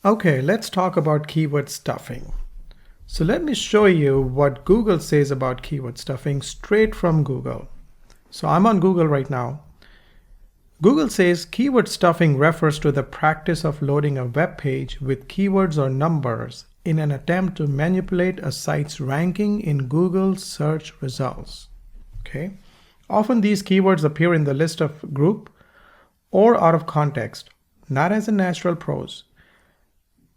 Okay, let's talk about keyword stuffing. So let me show you what Google says about keyword stuffing straight from Google. So I'm on Google right now. Google says keyword stuffing refers to the practice of loading a web page with keywords or numbers in an attempt to manipulate a site's ranking in Google search results. Okay. Often these keywords appear in the list of group or out of context, not as a natural prose.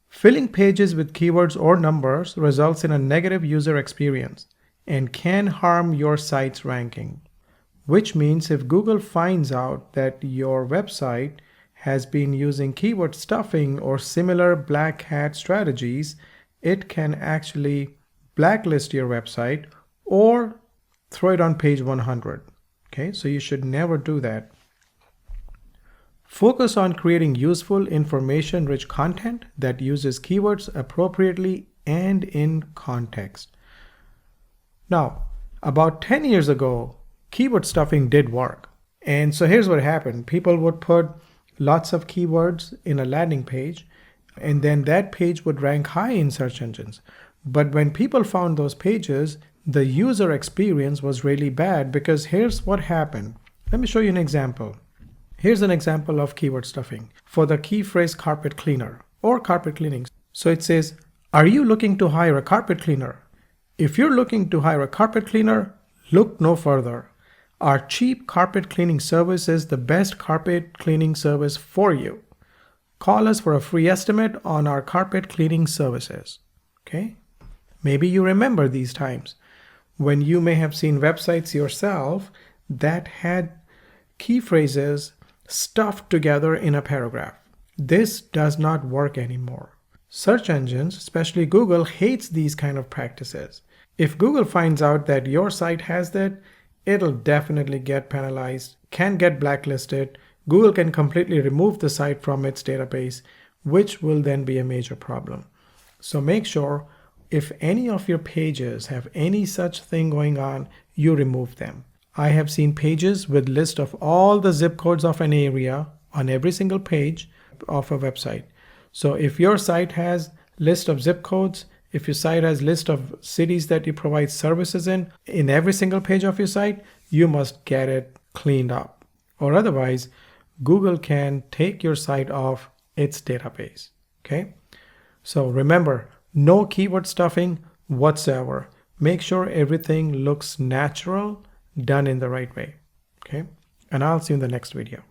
Filling pages with keywords or numbers results in a negative user experience and can harm your site's ranking, which means if Google finds out that your website has been using keyword stuffing or similar black hat strategies, it can actually blacklist your website or throw it on page 100. Okay, so you should never do that. Focus on creating useful, information-rich content that uses keywords appropriately and in context. Now, about 10 years ago, keyword stuffing did work. And so here's what happened. People would put lots of keywords in a landing page, and then that page would rank high in search engines. But when people found those pages, the user experience was really bad because here's what happened. Let me show you an example. Here's an example of keyword stuffing for the key phrase carpet cleaner or carpet cleaning. So it says, are you looking to hire a carpet cleaner? If you're looking to hire a carpet cleaner, look no further. Our cheap carpet cleaning service is the best carpet cleaning service for you. Call us for a free estimate on our carpet cleaning services. Okay? Maybe you remember these times when you may have seen websites yourself that had key phrases stuffed together in a paragraph. This does not work anymore. Search engines, especially Google, hates these kind of practices. If Google finds out that your site has that, it'll definitely get penalized, can get blacklisted. Google can completely remove the site from its database, which will then be a major problem. So make sure if any of your pages have any such thing going on, you remove them. I have seen pages with list of all the zip codes of an area on every single page of a website. So if your site has list of zip codes, if your site has list of cities that you provide services in every single page of your site, you must get it cleaned up. Or otherwise, Google can take your site off its database. Okay? So remember, no keyword stuffing whatsoever. Make sure everything looks natural, done in the right way. Okay? And I'll see you in the next video.